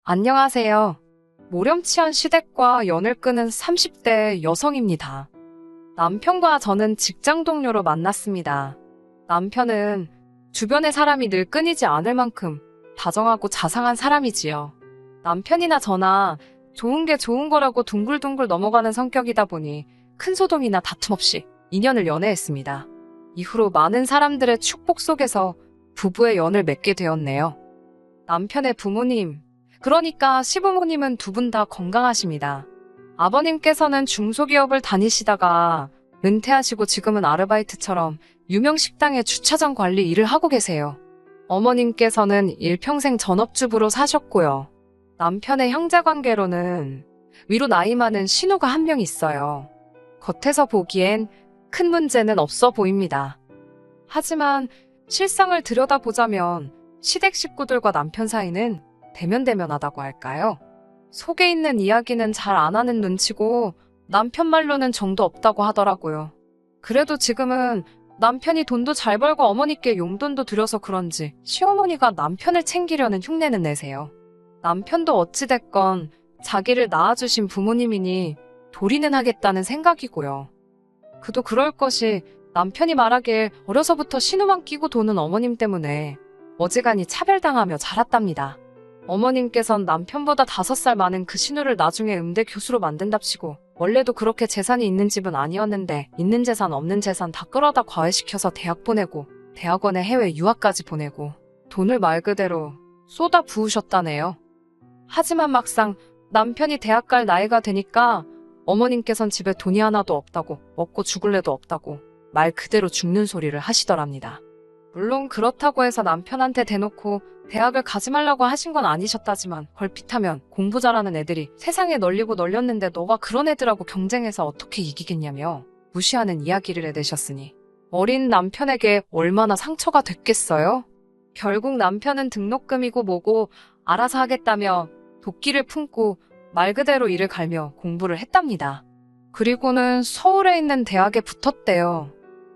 안녕하세요. 모렴치한 시댁과 연을 끄는 30대 여성입니다. 남편과 저는 직장 동료로 만났습니다. 남편은 주변의 사람이 늘 끊이지 않을 만큼 다정하고 자상한 사람이지요. 남편이나 저나 좋은 게 좋은 거라고 둥글둥글 넘어가는 성격이다 보니 큰 소동이나 다툼 없이 2년을 연애했습니다. 이후로 많은 사람들의 축복 속에서 부부의 연을 맺게 되었네요. 남편의 부모님, 그러니까 시부모님은 두 분 다 건강하십니다. 아버님께서는 중소기업을 다니시다가 은퇴하시고 지금은 아르바이트처럼 유명 식당의 주차장 관리 일을 하고 계세요. 어머님께서는 일평생 전업주부로 사셨고요. 남편의 형제관계로는 위로 나이 많은 신우가 한 명 있어요. 겉에서 보기엔 큰 문제는 없어 보입니다. 하지만 실상을 들여다보자면 시댁 식구들과 남편 사이는 대면대면하다고 할까요? 속에 있는 이야기는 잘 안 하는 눈치고 남편 말로는 정도 없다고 하더라고요. 그래도 지금은 남편이 돈도 잘 벌고 어머니께 용돈도 드려서 그런지 시어머니가 남편을 챙기려는 흉내는 내세요. 남편도 어찌됐건 자기를 낳아주신 부모님이니 도리는 하겠다는 생각이고요. 그도 그럴 것이 남편이 말하길 어려서부터 신우만 끼고 도는 어머님 때문에 어지간히 차별당하며 자랐답니다. 어머님께선 남편보다 5살 많은 그 신우를 나중에 음대 교수로 만든답시고 원래도 그렇게 재산이 있는 집은 아니었는데 있는 재산 없는 재산 다 끌어다 과외시켜서 대학 보내고 대학원에 해외 유학까지 보내고 돈을 말 그대로 쏟아 부으셨다네요. 하지만 막상 남편이 대학 갈 나이가 되니까 어머님께선 집에 돈이 하나도 없다고 먹고 죽을래도 없다고 말 그대로 죽는 소리를 하시더랍니다. 물론 그렇다고 해서 남편한테 대놓고 대학을 가지 말라고 하신 건 아니셨다지만 걸핏하면 공부 잘하는 애들이 세상에 널리고 널렸는데 너가 그런 애들하고 경쟁해서 어떻게 이기겠냐며 무시하는 이야기를 해대셨으니 어린 남편에게 얼마나 상처가 됐겠어요? 결국 남편은 등록금이고 뭐고 알아서 하겠다며 도끼를 품고 말 그대로 이를 갈며 공부를 했답니다. 그리고는 서울에 있는 대학에 붙었대요.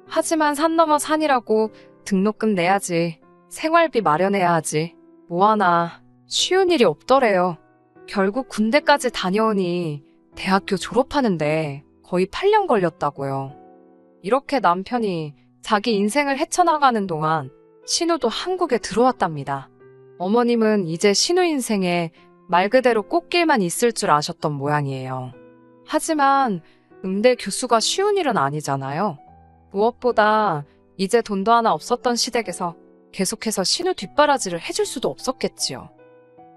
하지만 산 넘어 산이라고 등록금 내야지, 생활비 마련해야 하지, 뭐하나 쉬운 일이 없더래요. 결국 군대까지 다녀오니 대학교 졸업하는데 거의 8년 걸렸다고요. 이렇게 남편이 자기 인생을 헤쳐나가는 동안 신우도 한국에 들어왔답니다. 어머님은 이제 신우 인생에 말 그대로 꽃길만 있을 줄 아셨던 모양이에요. 하지만 음대 교수가 쉬운 일은 아니잖아요. 무엇보다 이제 돈도 하나 없었던 시댁에서 계속해서 신우 뒷바라지를 해줄 수도 없었겠지요.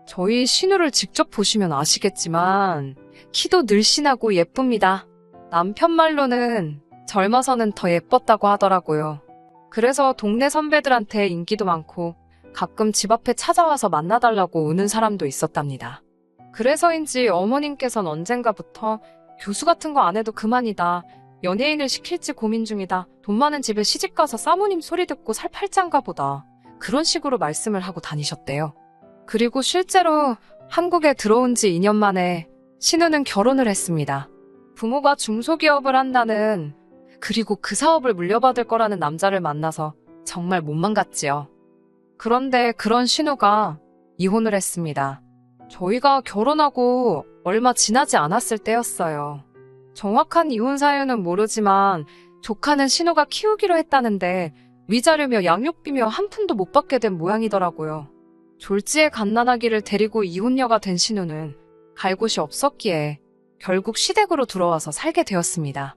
저희 신우를 직접 보시면 아시겠지만 키도 늘씬하고 예쁩니다. 남편 말로는 젊어서는 더 예뻤다고 하더라고요. 그래서 동네 선배들한테 인기도 많고 가끔 집 앞에 찾아와서 만나달라고 우는 사람도 있었답니다. 그래서인지 어머님께선 언젠가부터 교수 같은 거 안 해도 그만이다. 연예인을 시킬지 고민 중이다. 돈 많은 집에 시집가서 사모님 소리 듣고 살 팔짱가 보다. 그런 식으로 말씀을 하고 다니셨대요. 그리고 실제로 한국에 들어온 지 2년 만에 신우는 결혼을 했습니다. 부모가 중소기업을 한다는, 그리고 그 사업을 물려받을 거라는 남자를 만나서 정말 못만 갔지요. 그런데 그런 신우가 이혼을 했습니다. 저희가 결혼하고 얼마 지나지 않았을 때였어요. 정확한 이혼 사유는 모르지만 조카는 신우가 키우기로 했다는데 위자료며 양육비며 한 푼도 못 받게 된 모양이더라고요. 졸지에 갓난아기를 데리고 이혼녀가 된 신우는 갈 곳이 없었기에 결국 시댁으로 들어와서 살게 되었습니다.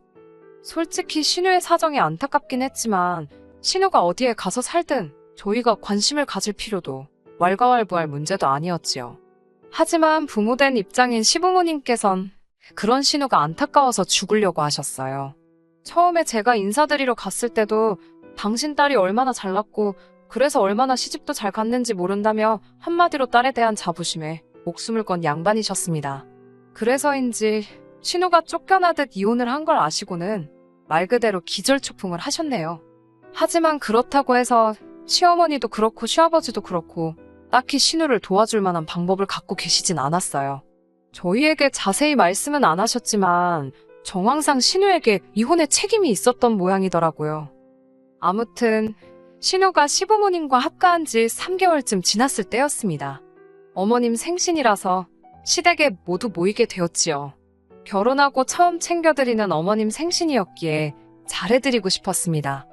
솔직히 신우의 사정이 안타깝긴 했지만 신우가 어디에 가서 살든 저희가 관심을 가질 필요도 왈가왈부할 문제도 아니었지요. 하지만 부모된 입장인 시부모님께선 그런 신우가 안타까워서 죽으려고 하셨어요. 처음에 제가 인사드리러 갔을 때도 당신 딸이 얼마나 잘났고 그래서 얼마나 시집도 잘 갔는지 모른다며 한마디로 딸에 대한 자부심에 목숨을 건 양반이셨습니다. 그래서인지 신우가 쫓겨나듯 이혼을 한 걸 아시고는 말 그대로 기절초풍을 하셨네요. 하지만 그렇다고 해서 시어머니도 그렇고 시아버지도 그렇고 딱히 신우를 도와줄 만한 방법을 갖고 계시진 않았어요. 저희에게 자세히 말씀은 안 하셨지만 정황상 신우에게 이혼의 책임이 있었던 모양이더라고요. 아무튼 신우가 시부모님과 합가한 지 3개월쯤 지났을 때였습니다. 어머님 생신이라서 시댁에 모두 모이게 되었지요. 결혼하고 처음 챙겨드리는 어머님 생신이었기에 잘해드리고 싶었습니다.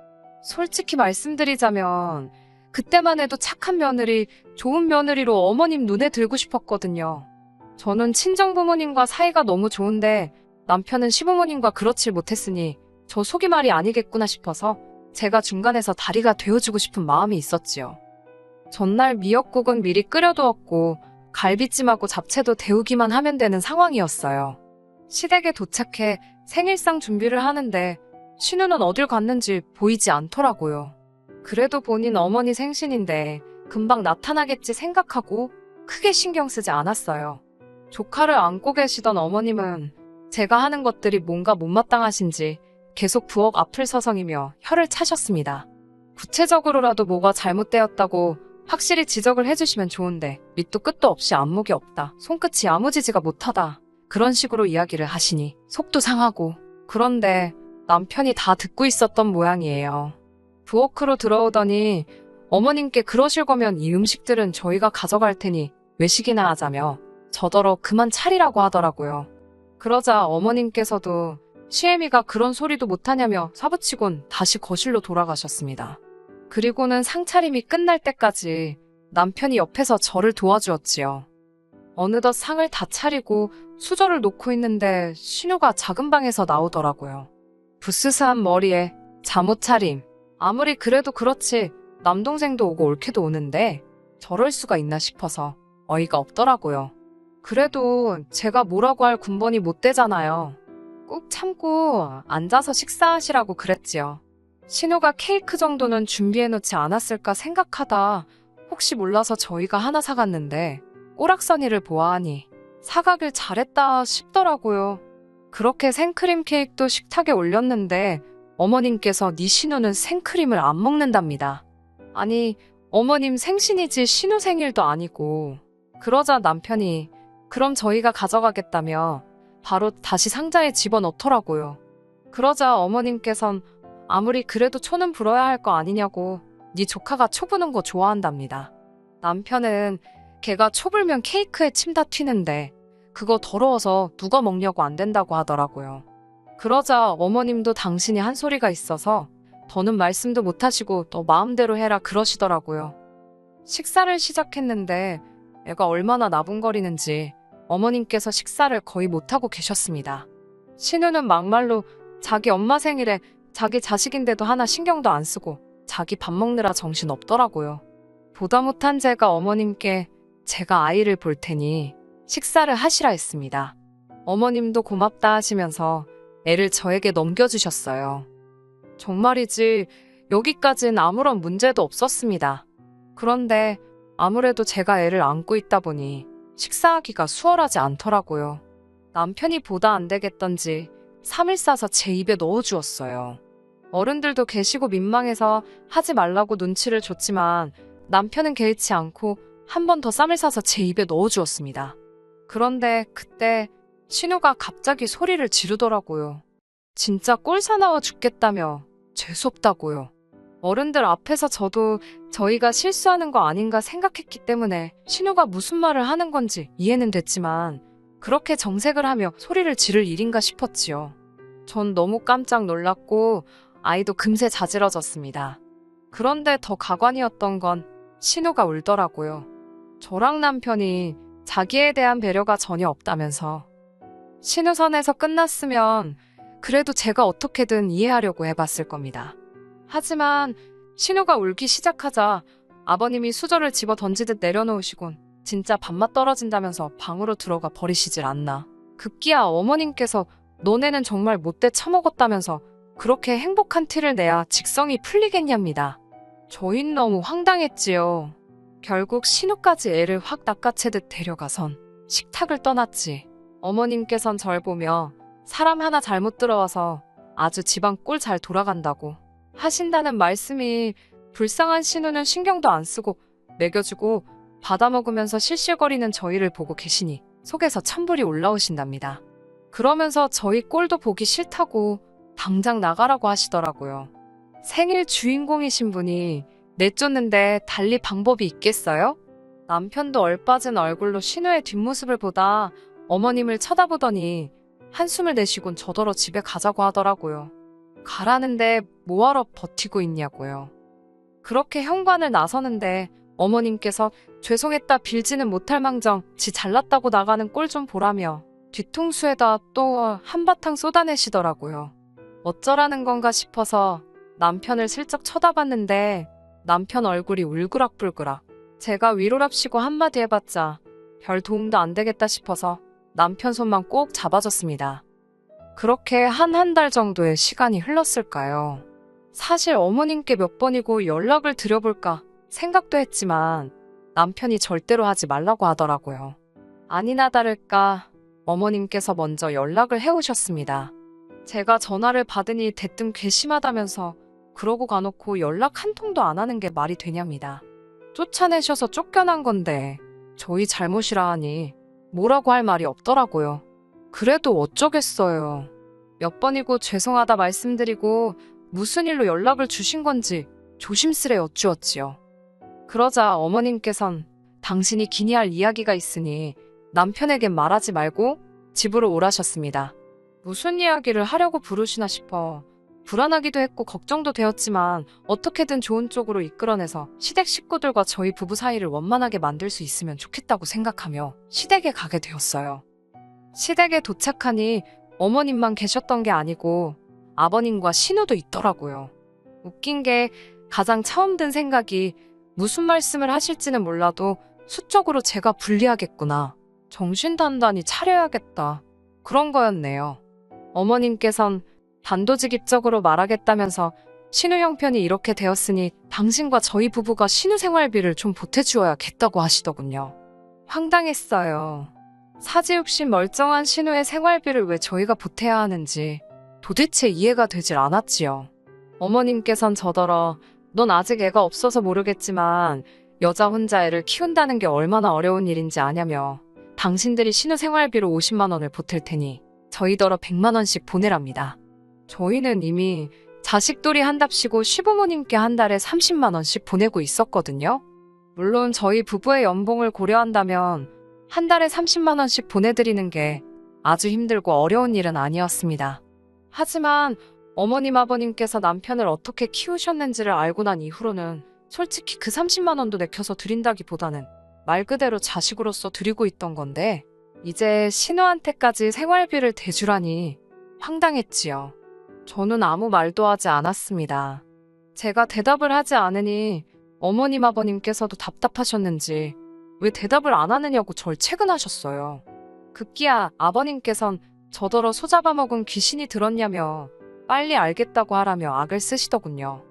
솔직히 말씀드리자면 그때만 해도 착한 며느리, 좋은 며느리로 어머님 눈에 들고 싶었거든요. 저는 친정부모님과 사이가 너무 좋은데 남편은 시부모님과 그렇지 못했으니 저 속이 말이 아니겠구나 싶어서 제가 중간에서 다리가 되어주고 싶은 마음이 있었지요. 전날 미역국은 미리 끓여두었고 갈비찜하고 잡채도 데우기만 하면 되는 상황이었어요. 시댁에 도착해 생일상 준비를 하는데 신우는 어딜 갔는지 보이지 않더라고요. 그래도 본인 어머니 생신인데 금방 나타나겠지 생각하고 크게 신경 쓰지 않았어요. 조카를 안고 계시던 어머님은 제가 하는 것들이 뭔가 못마땅하신지 계속 부엌 앞을 서성이며 혀를 차셨습니다. 구체적으로라도 뭐가 잘못되었다고 확실히 지적을 해주시면 좋은데 밑도 끝도 없이 안목이 없다, 손끝이 야무지지가 못하다, 그런 식으로 이야기를 하시니 속도 상하고. 그런데 남편이 다 듣고 있었던 모양이에요. 부엌으로 들어오더니 어머님께 그러실 거면 이 음식들은 저희가 가져갈 테니 외식이나 하자며 저더러 그만 차리라고 하더라고요. 그러자 어머님께서도 시애미가 그런 소리도 못하냐며 사부치곤 다시 거실로 돌아가셨습니다. 그리고는 상차림이 끝날 때까지 남편이 옆에서 저를 도와주었지요. 어느덧 상을 다 차리고 수저를 놓고 있는데 신우가 작은 방에서 나오더라고요. 부스스한 머리에 잠옷차림. 아무리 그래도 그렇지 남동생도 오고 올케도 오는데 저럴 수가 있나 싶어서 어이가 없더라고요. 그래도 제가 뭐라고 할 군번이 못 되잖아요. 꾹 참고 앉아서 식사하시라고 그랬지요. 신우가 케이크 정도는 준비해놓지 않았을까 생각하다 혹시 몰라서 저희가 하나 사갔는데 꼬락서니를 보아하니 사가길 잘했다 싶더라고요. 그렇게 생크림 케이크도 식탁에 올렸는데 어머님께서 네 신우는 생크림을 안 먹는답니다. 아니, 어머님 생신이지 신우 생일도 아니고. 그러자 남편이 그럼 저희가 가져가겠다며 바로 다시 상자에 집어넣더라고요. 그러자 어머님께선 아무리 그래도 초는 불어야 할 거 아니냐고 네 조카가 초 부는 거 좋아한답니다. 남편은 걔가 초 불면 케이크에 침 다 튀는데 그거 더러워서 누가 먹냐고 안 된다고 하더라고요. 그러자 어머님도 당신이 한 소리가 있어서 더는 말씀도 못하시고 너 마음대로 해라 그러시더라고요. 식사를 시작했는데 애가 얼마나 나분거리는지 어머님께서 식사를 거의 못하고 계셨습니다. 신우는 막말로 자기 엄마 생일에 자기 자식인데도 하나 신경도 안 쓰고 자기 밥 먹느라 정신 없더라고요. 보다 못한 제가 어머님께 제가 아이를 볼 테니 식사를 하시라 했습니다. 어머님도 고맙다 하시면서 애를 저에게 넘겨주셨어요. 정말이지 여기까진 아무런 문제도 없었습니다. 그런데 아무래도 제가 애를 안고 있다 보니 식사하기가 수월하지 않더라고요. 남편이 보다 안 되겠던지 3일 싸서 제 입에 넣어주었어요. 어른들도 계시고 민망해서 하지 말라고 눈치를 줬지만 남편은 개의치 않고 한 번 더 쌈을 싸서 제 입에 넣어주었습니다. 그런데 그때 신우가 갑자기 소리를 지르더라고요. 진짜 꼴 사나워 죽겠다며 재수없다고요. 어른들 앞에서 저도 저희가 실수하는 거 아닌가 생각했기 때문에 신우가 무슨 말을 하는 건지 이해는 됐지만 그렇게 정색을 하며 소리를 지를 일인가 싶었지요. 전 너무 깜짝 놀랐고 아이도 금세 자지러졌습니다. 그런데 더 가관이었던 건 신우가 울더라고요. 저랑 남편이 자기에 대한 배려가 전혀 없다면서. 신우 선에서 끝났으면 그래도 제가 어떻게든 이해하려고 해봤을 겁니다. 하지만 신우가 울기 시작하자 아버님이 수저를 집어 던지듯 내려놓으시곤 진짜 밥맛 떨어진다면서 방으로 들어가 버리시질 않나. 급기야 어머님께서 너네는 정말 못돼 처먹었다면서 그렇게 행복한 티를 내야 직성이 풀리겠냐입니다. 저흰 너무 황당했지요. 결국 신우까지 애를 확 낚아채듯 데려가선 식탁을 떠났지. 어머님께선 절 보며 사람 하나 잘못 들어와서 아주 집안 꼴 잘 돌아간다고 하신다는 말씀이 불쌍한 신우는 신경도 안 쓰고 먹여주고 받아먹으면서 실실거리는 저희를 보고 계시니 속에서 천불이 올라오신답니다. 그러면서 저희 꼴도 보기 싫다고 당장 나가라고 하시더라고요. 생일 주인공이신 분이 내쫓는데 달리 방법이 있겠어요? 남편도 얼빠진 얼굴로 신우의 뒷모습을 보다 어머님을 쳐다보더니 한숨을 내쉬곤 저더러 집에 가자고 하더라고요. 가라는데 뭐하러 버티고 있냐고요. 그렇게 현관을 나서는데 어머님께서 죄송했다 빌지는 못할 망정 지 잘났다고 나가는 꼴 좀 보라며 뒤통수에다 또 한바탕 쏟아내시더라고요. 어쩌라는 건가 싶어서 남편을 슬쩍 쳐다봤는데 남편 얼굴이 울그락불그락. 제가 위로랍시고 한마디 해봤자 별 도움도 안 되겠다 싶어서 남편 손만 꼭 잡아줬습니다. 그렇게 한 달 정도의 시간이 흘렀을까요? 사실 어머님께 몇 번이고 연락을 드려볼까 생각도 했지만 남편이 절대로 하지 말라고 하더라고요. 아니나 다를까 어머님께서 먼저 연락을 해오셨습니다. 제가 전화를 받으니 대뜸 괘씸하다면서 그러고 가놓고 연락 한 통도 안 하는 게 말이 되냐입니다. 쫓아내셔서 쫓겨난 건데 저희 잘못이라 하니 뭐라고 할 말이 없더라고요. 그래도 어쩌겠어요. 몇 번이고 죄송하다 말씀드리고 무슨 일로 연락을 주신 건지 조심스레 여쭈었지요. 그러자 어머님께선 당신이 기니 할 이야기가 있으니 남편에겐 말하지 말고 집으로 오라셨습니다. 무슨 이야기를 하려고 부르시나 싶어 불안하기도 했고 걱정도 되었지만 어떻게든 좋은 쪽으로 이끌어내서 시댁 식구들과 저희 부부 사이를 원만하게 만들 수 있으면 좋겠다고 생각하며 시댁에 가게 되었어요. 시댁에 도착하니 어머님만 계셨던 게 아니고 아버님과 신우도 있더라고요. 웃긴 게 가장 처음 든 생각이 무슨 말씀을 하실지는 몰라도 수적으로 제가 불리하겠구나. 정신 단단히 차려야겠다. 그런 거였네요. 어머님께선 단도직입적으로 말하겠다면서 신우 형편이 이렇게 되었으니 당신과 저희 부부가 신우 생활비를 좀 보태주어야겠다고 하시더군요. 황당했어요. 사지육신 멀쩡한 신우의 생활비를 왜 저희가 보태야 하는지 도대체 이해가 되질 않았지요. 어머님께선 저더러 넌 아직 애가 없어서 모르겠지만 여자 혼자 애를 키운다는 게 얼마나 어려운 일인지 아냐며 당신들이 신우 생활비로 50만 원을 보탤 테니 저희더러 100만 원씩 보내랍니다. 저희는 이미 자식돌이 한답시고 시부모님께 한 달에 30만 원씩 보내고 있었거든요. 물론 저희 부부의 연봉을 고려한다면 한 달에 30만 원씩 보내드리는 게 아주 힘들고 어려운 일은 아니었습니다. 하지만 어머님 아버님께서 남편을 어떻게 키우셨는지를 알고 난 이후로는 솔직히 그 30만 원도 내켜서 드린다기보다는 말 그대로 자식으로서 드리고 있던 건데 이제 신우한테까지 생활비를 대주라니 황당했지요. 저는 아무 말도 하지 않았습니다. 제가 대답을 하지 않으니 어머님 아버님께서도 답답하셨는지 왜 대답을 안 하느냐고 절 채근하셨어요. 급기야 아버님께선 저더러 소잡아먹은 귀신이 들었냐며 빨리 알겠다고 하라며 악을 쓰시더군요.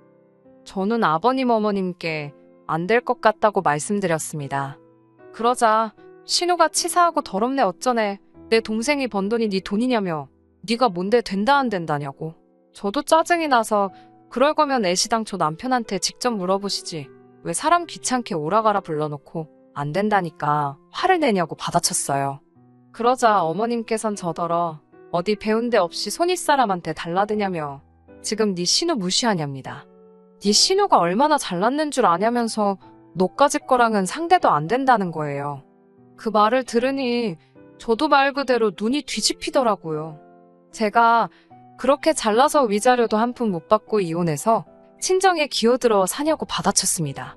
저는 아버님 어머님께 안 될 것 같다고 말씀드렸습니다. 그러자 신우가 치사하고 더럽네 어쩌네 내 동생이 번 돈이 네 돈이냐며 네가 뭔데 된다 안 된다냐고. 저도 짜증이 나서 그럴 거면 애시당초 남편한테 직접 물어보시지 왜 사람 귀찮게 오라가라 불러놓고 안 된다니까 화를 내냐고 받아쳤어요. 그러자 어머님께선 저더러 어디 배운 데 없이 손윗사람한테 달라드냐며 지금 네 신우 무시하냐입니다. 네 신우가 얼마나 잘났는 줄 아냐면서 너까지 거랑은 상대도 안 된다는 거예요. 그 말을 들으니 저도 말 그대로 눈이 뒤집히더라고요. 제가 그렇게 잘나서 위자료도 한 푼 못 받고 이혼해서 친정에 기어들어 사냐고 받아쳤습니다.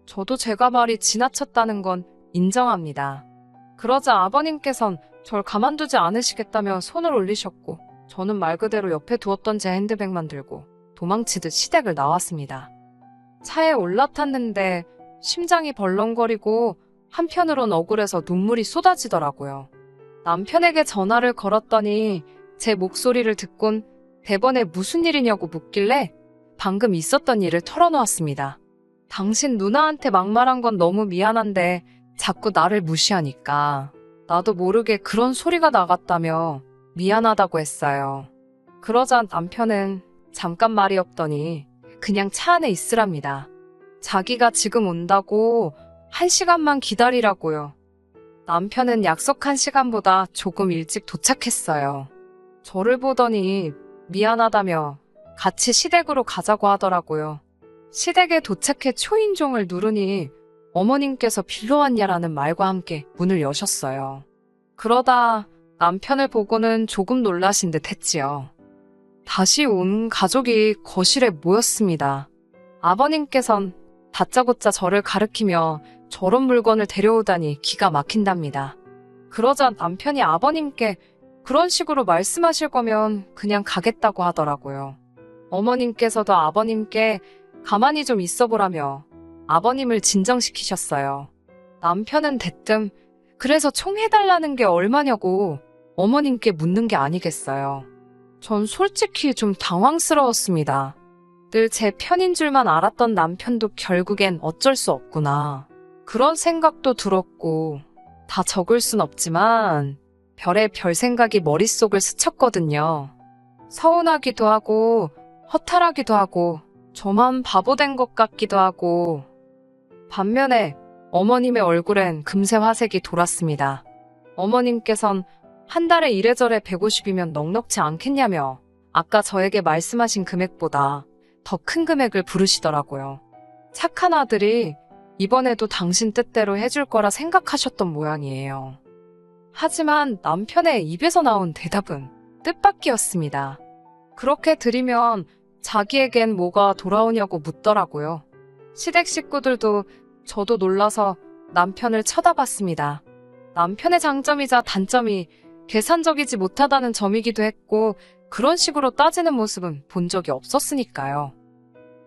저도 제가 말이 지나쳤다는 건 인정합니다. 그러자 아버님께선 절 가만두지 않으시겠다며 손을 올리셨고 저는 말 그대로 옆에 두었던 제 핸드백만 들고 도망치듯 시댁을 나왔습니다. 차에 올라탔는데 심장이 벌렁거리고 한편으론 억울해서 눈물이 쏟아지더라고요. 남편에게 전화를 걸었더니 제 목소리를 듣곤 대번에 무슨 일이냐고 묻길래 방금 있었던 일을 털어놓았습니다. 당신 누나한테 막말한 건 너무 미안한데 자꾸 나를 무시하니까 나도 모르게 그런 소리가 나갔다며 미안하다고 했어요. 그러자 남편은 잠깐 말이 없더니 그냥 차 안에 있으랍니다. 자기가 지금 온다고 1시간만 기다리라고요. 남편은 약속한 시간보다 조금 일찍 도착했어요. 저를 보더니 미안하다며 같이 시댁으로 가자고 하더라고요. 시댁에 도착해 초인종을 누르니 어머님께서 빌러 왔냐라는 말과 함께 문을 여셨어요. 그러다 남편을 보고는 조금 놀라신 듯 했지요. 다시 온 가족이 거실에 모였습니다. 아버님께선 다짜고짜 저를 가리키며 저런 물건을 데려오다니 기가 막힌답니다. 그러자 남편이 아버님께 그런 식으로 말씀하실 거면 그냥 가겠다고 하더라고요. 어머님께서도 아버님께 가만히 좀 있어 보라며 아버님을 진정시키셨어요. 남편은 대뜸 그래서 총 해달라는 게 얼마냐고 어머님께 묻는 게 아니겠어요. 전 솔직히 좀 당황스러웠습니다. 늘 제 편인 줄만 알았던 남편도 결국엔 어쩔 수 없구나. 그런 생각도 들었고 다 적을 순 없지만 별의 별 생각이 머릿속을 스쳤거든요. 서운하기도 하고 허탈하기도 하고 저만 바보 된 것 같기도 하고 반면에 어머님의 얼굴엔 금세 화색이 돌았습니다. 어머님께선 한 달에 이래저래 150이면 넉넉지 않겠냐며 아까 저에게 말씀하신 금액보다 더 큰 금액을 부르시더라고요. 착한 아들이 이번에도 당신 뜻대로 해줄 거라 생각하셨던 모양이에요. 하지만 남편의 입에서 나온 대답은 뜻밖이었습니다. 그렇게 드리면 자기에겐 뭐가 돌아오냐고 묻더라고요. 시댁 식구들도 저도 놀라서 남편을 쳐다봤습니다. 남편의 장점이자 단점이 계산적이지 못하다는 점이기도 했고 그런 식으로 따지는 모습은 본 적이 없었으니까요.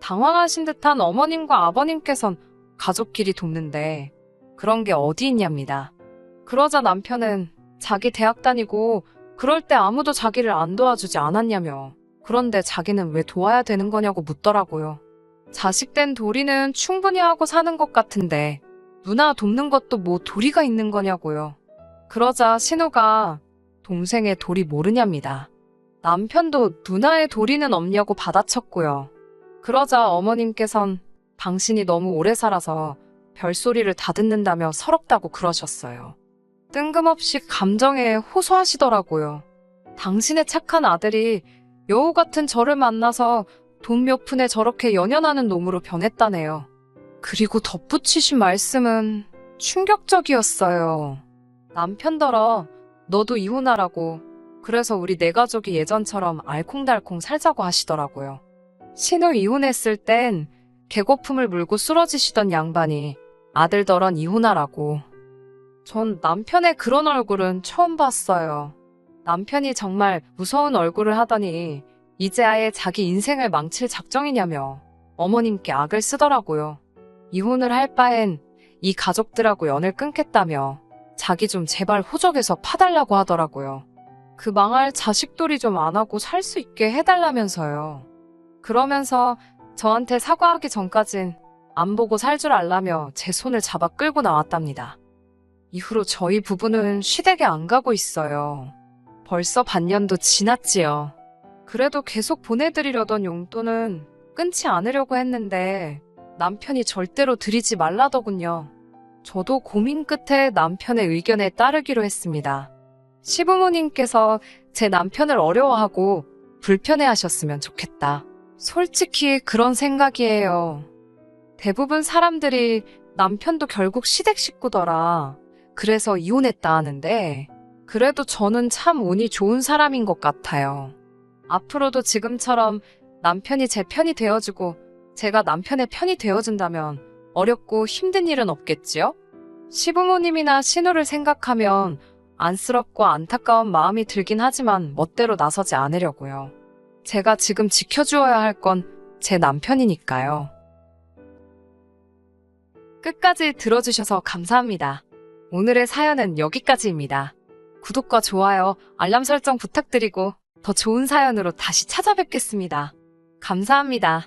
당황하신 듯한 어머님과 아버님께선 가족끼리 돕는데 그런 게 어디 있냐입니다. 그러자 남편은 자기 대학 다니고 그럴 때 아무도 자기를 안 도와주지 않았냐며 그런데 자기는 왜 도와야 되는 거냐고 묻더라고요. 자식된 도리는 충분히 하고 사는 것 같은데 누나 돕는 것도 뭐 도리가 있는 거냐고요. 그러자 신우가 동생의 도리 모르냐입니다. 남편도 누나의 도리는 없냐고 받아쳤고요. 그러자 어머님께선 당신이 너무 오래 살아서 별소리를 다 듣는다며 서럽다고 그러셨어요. 뜬금없이 감정에 호소하시더라고요. 당신의 착한 아들이 여우 같은 저를 만나서 돈 몇 푼에 저렇게 연연하는 놈으로 변했다네요. 그리고 덧붙이신 말씀은 충격적이었어요. 남편더러 너도 이혼하라고 그래서 우리 네 가족이 예전처럼 알콩달콩 살자고 하시더라고요. 신우 이혼했을 땐 개거품을 물고 쓰러지시던 양반이 아들더런 이혼하라고. 전 남편의 그런 얼굴은 처음 봤어요. 남편이 정말 무서운 얼굴을 하더니 이제 아예 자기 인생을 망칠 작정이냐며 어머님께 악을 쓰더라고요. 이혼을 할 바엔 이 가족들하고 연을 끊겠다며 자기 좀 제발 호적에서 파달라고 하더라고요. 그 망할 자식돌이 좀 안 하고 살 수 있게 해달라면서요. 그러면서 저한테 사과하기 전까진 안 보고 살 줄 알라며 제 손을 잡아 끌고 나왔답니다. 이후로 저희 부부는 시댁에 안 가고 있어요. 벌써 반년도 지났지요. 그래도 계속 보내드리려던 용돈은 끊지 않으려고 했는데 남편이 절대로 드리지 말라더군요. 저도 고민 끝에 남편의 의견에 따르기로 했습니다. 시부모님께서 제 남편을 어려워하고 불편해하셨으면 좋겠다. 솔직히 그런 생각이에요. 대부분 사람들이 남편도 결국 시댁 식구더라. 그래서 이혼했다 하는데 그래도 저는 참 운이 좋은 사람인 것 같아요. 앞으로도 지금처럼 남편이 제 편이 되어주고 제가 남편의 편이 되어준다면 어렵고 힘든 일은 없겠지요? 시부모님이나 신우를 생각하면 안쓰럽고 안타까운 마음이 들긴 하지만 멋대로 나서지 않으려고요. 제가 지금 지켜주어야 할 건 제 남편이니까요. 끝까지 들어주셔서 감사합니다. 오늘의 사연은 여기까지입니다. 구독과 좋아요, 알람 설정 부탁드리고 더 좋은 사연으로 다시 찾아뵙겠습니다. 감사합니다.